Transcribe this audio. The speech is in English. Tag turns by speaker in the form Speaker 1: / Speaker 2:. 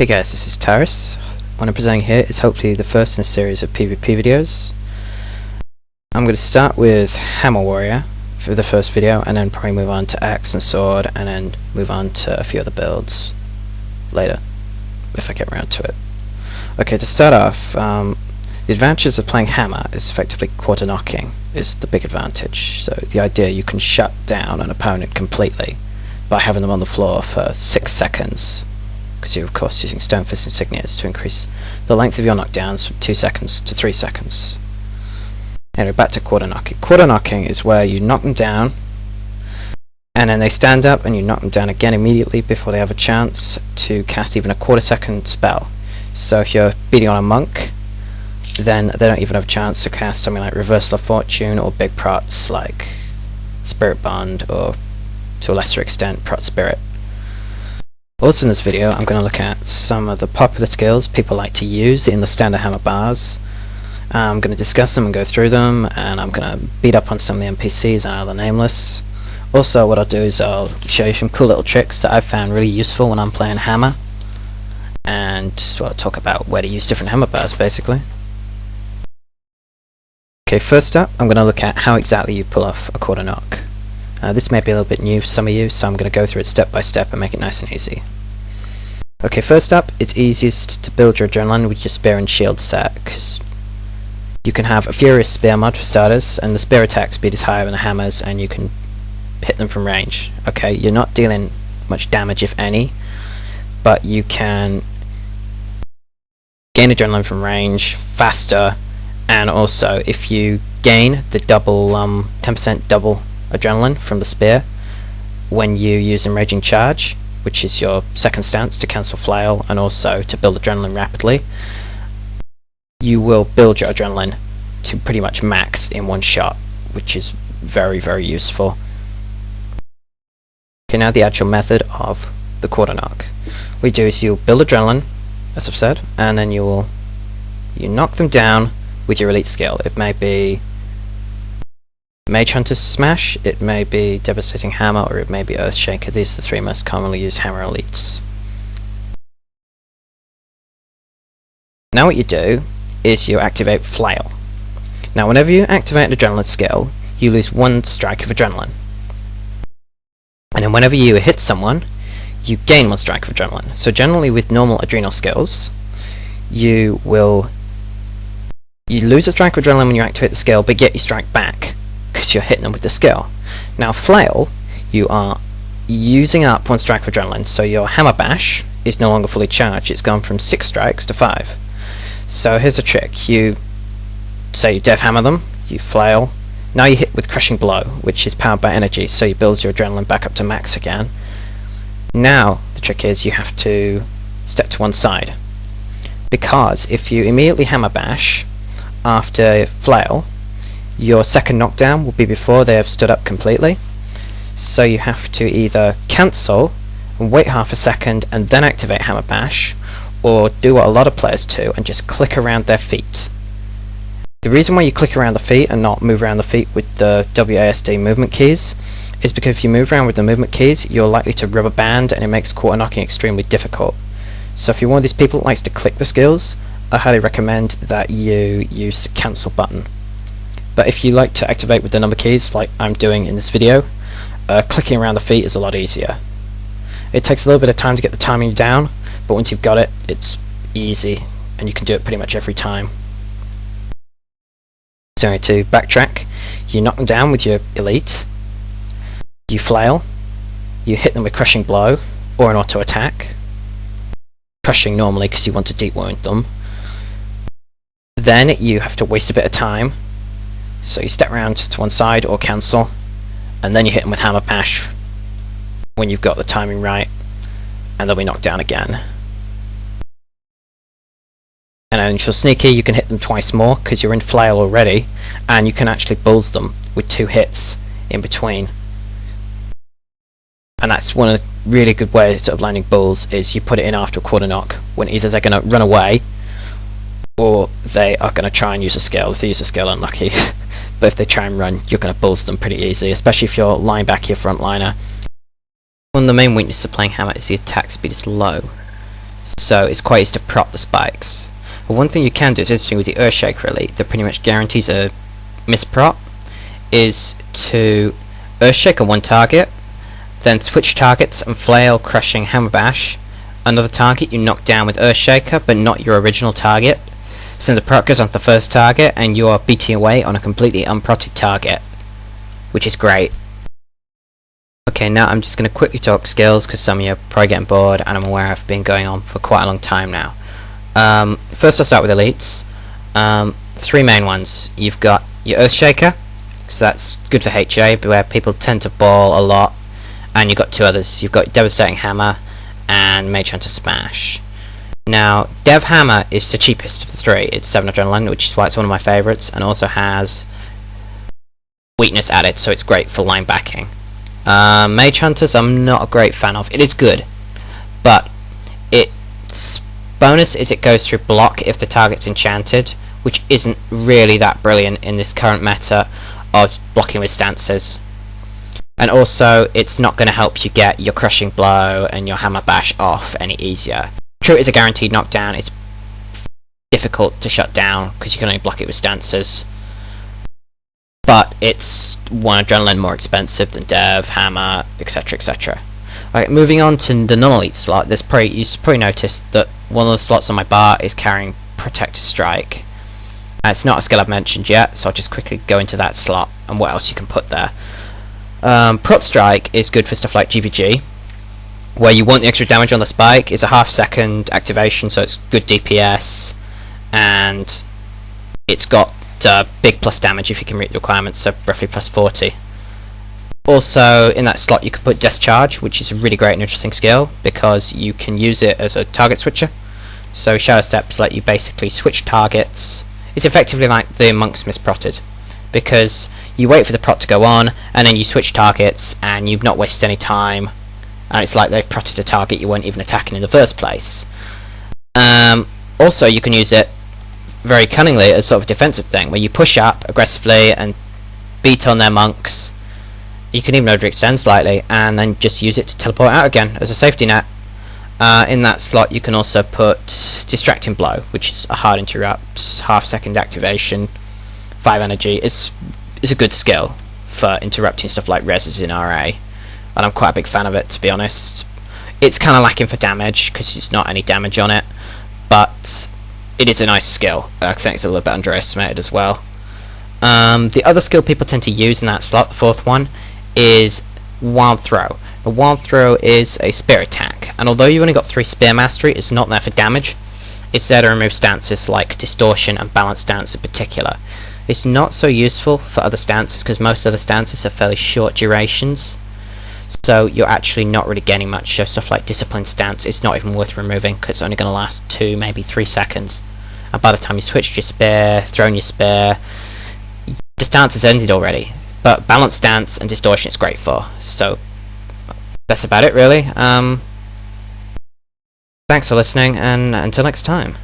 Speaker 1: Hey guys, this is Tyris. What I'm presenting here is hopefully the first in a series of PvP videos. I'm going to start with Hammer Warrior for the first video, and then probably move on to Axe and Sword, and then move on to a few other builds later, if I get around to it. Okay, to start off, the advantages of playing Hammer is effectively quarter knocking is the big advantage. So the idea you can shut down an opponent completely by having them on the floor for 6 seconds, because you're of course using Stonefist insignias to increase the length of your knockdowns from 2 seconds to 3 seconds. Anyway, back to quarter knocking. Quarter knocking is where you knock them down, and then they stand up and you knock them down again immediately before they have a chance to cast even a quarter-second spell. So if you're beating on a monk, then they don't even have a chance to cast something like Reversal of Fortune or big prots like Spirit Bond, or to a lesser extent Prot Spirit. Also in this video I'm going to look at some of the popular skills people like to use in the standard hammer bars. I'm going to discuss them and go through them, and I'm going to beat up on some of the NPCs and other nameless. Also what I'll do is I'll show you some cool little tricks that I've found really useful when I'm playing hammer, and I'll talk about where to use different hammer bars basically. Okay, first up I'm going to look at how exactly you pull off a quarter knock. This may be a little bit new for some of you, so I'm going to go through it step by step and make it nice and easy. Okay, first up, it's easiest to build your adrenaline with your spear and shield set, because you can have a furious spear mod for starters, and the spear attack speed is higher than the hammers, and you can hit them from range. Okay, you're not dealing much damage if any, but you can gain adrenaline from range faster, and also if you gain the double 10% double adrenaline from the spear when you use Enraging Charge, which is your second stance to cancel flail and also to build adrenaline rapidly, you will build your adrenaline to pretty much max in one shot, which is very, very useful. Okay, now the actual method of the quarter knock. What you do is you build adrenaline, as I've said, and then you knock them down with your elite skill. It may be Mage Hunter's Smash, it may be Devastating Hammer, or it may be Earthshaker. These are the three most commonly used hammer elites. Now what you do is you activate Flail. Now whenever you activate an adrenaline skill, you lose 1 strike of adrenaline. And then whenever you hit someone, you gain 1 strike of adrenaline. So generally with normal adrenal skills, you lose a strike of adrenaline when you activate the skill, but yet you strike back, because you're hitting them with the skill. Now Flail, you are using up 1 strike of adrenaline, so your hammer bash is no longer fully charged. It's gone from 6 strikes to 5. So here's a trick. You say you death hammer them, you flail, now you hit with Crushing Blow, which is powered by energy, so you build your adrenaline back up to max again. Now the trick is you have to step to one side, because if you immediately hammer bash after flail, your second knockdown will be before they have stood up completely. So you have to either cancel and wait half a second and then activate hammer bash, or do what a lot of players do and just click around their feet. The reason why you click around the feet and not move around the feet with the WASD movement keys is because if you move around with the movement keys, you're likely to rubber band, and it makes quarter knocking extremely difficult. So if you're one of these people that likes to click the skills, I highly recommend that you use the cancel button. But if you like to activate with the number keys, like I'm doing in this video, clicking around the feet is a lot easier. It takes a little bit of time to get the timing down, but once you've got it, it's easy, and you can do it pretty much every time. So to backtrack, you knock them down with your elite, you flail, you hit them with Crushing Blow or an auto attack, crushing normally because you want to deep wound them. Then you have to waste a bit of time, so you step around to one side or cancel, and then you hit them with hammer bash when you've got the timing right, and they'll be knocked down again. And then if you're sneaky, you can hit them twice more because you're in flail already, and you can actually bulls them with 2 hits in between. And that's one of the really good ways of landing bulls, is you put it in after a quarter knock, when either they're going to run away or they are going to try and use a skill. If they use a skill, unlucky. But if they try and run, you're going to bulls them pretty easy, especially if you're lying back your frontliner. One of the main weaknesses of playing hammer is the attack speed is low. so it's quite easy to prop the spikes. But one thing you can do, is interesting with the Earthshaker elite, that pretty much guarantees a misprop, is to Earthshaker one target, then switch targets and flail, crushing, hammer bash another target you knock down with Earthshaker, but not your original target. So the prop goes onto the first target, and you are beating away on a completely unprotted target, which is great. Okay, now I'm just going to quickly talk skills, because some of you are probably getting bored, and I'm aware I've been going on for quite a long time now. First I'll start with elites. Three main ones. You've got your Earthshaker, so that's good for HA, where people tend to ball a lot, and you've got two others. You've got Devastating Hammer and Mage Hunter Smash. Now, Dev Hammer is the cheapest of the three. It's 7 adrenaline, which is why it's one of my favourites, and also has weakness added, so it's great for line backing. Mage Hunters I'm not a great fan of. It is good, but its bonus is it goes through block if the target's enchanted, which isn't really that brilliant in this current meta of blocking with stances. And also, it's not going to help you get your Crushing Blow and your Hammer Bash off any easier. True, it is a guaranteed knockdown. It's difficult to shut down because you can only block it with stances. But it's 1 adrenaline more expensive than Dev, Hammer, etc, etc. Alright, moving on to the non-elite slot, you've probably noticed that one of the slots on my bar is carrying Protective Strike. It's not a skill I've mentioned yet, so I'll just quickly go into that slot and what else you can put there. Prot Strike is good for stuff like GVG, where you want the extra damage on the spike. It's a half-second activation, so it's good DPS, and it's got big plus damage if you can meet the requirements, so roughly plus 40. Also, in that slot you can put Discharge, which is a really great and interesting skill, because you can use it as a target switcher. So Shadow Steps let you basically switch targets. It's effectively like the Monk's Misprotted, because you wait for the prot to go on, and then you switch targets, and you've not wasted any time, and it's like they've protted a target you weren't even attacking in the first place. Also, you can use it very cunningly as sort of a defensive thing, where you push up aggressively and beat on their monks. You can even overextend slightly, and then just use it to teleport out again as a safety net. In that slot you can also put Distracting Blow, which is a hard interrupt, half-second activation, 5 energy. It's a good skill for interrupting stuff like reses in RA, and I'm quite a big fan of it, to be honest. It's kind of lacking for damage because there's not any damage on it, but it is a nice skill. I think it's a little bit underestimated as well. The other skill people tend to use in that slot, the fourth one, is Wild Throw. A Wild Throw is a spear attack, and although you've only got 3 spear mastery, it's not there for damage. It's there to remove stances like Distortion and Balance Stance in particular. It's not so useful for other stances because most other stances are fairly short durations, so you're actually not really getting much. So stuff like Discipline Stance is not even worth removing because it's only going to last 2, maybe 3 seconds, and by the time you switched your spear, thrown your spear, the stance has ended already. But Balance Stance and Distortion it's great for, so that's about it really. Thanks for listening, and until next time.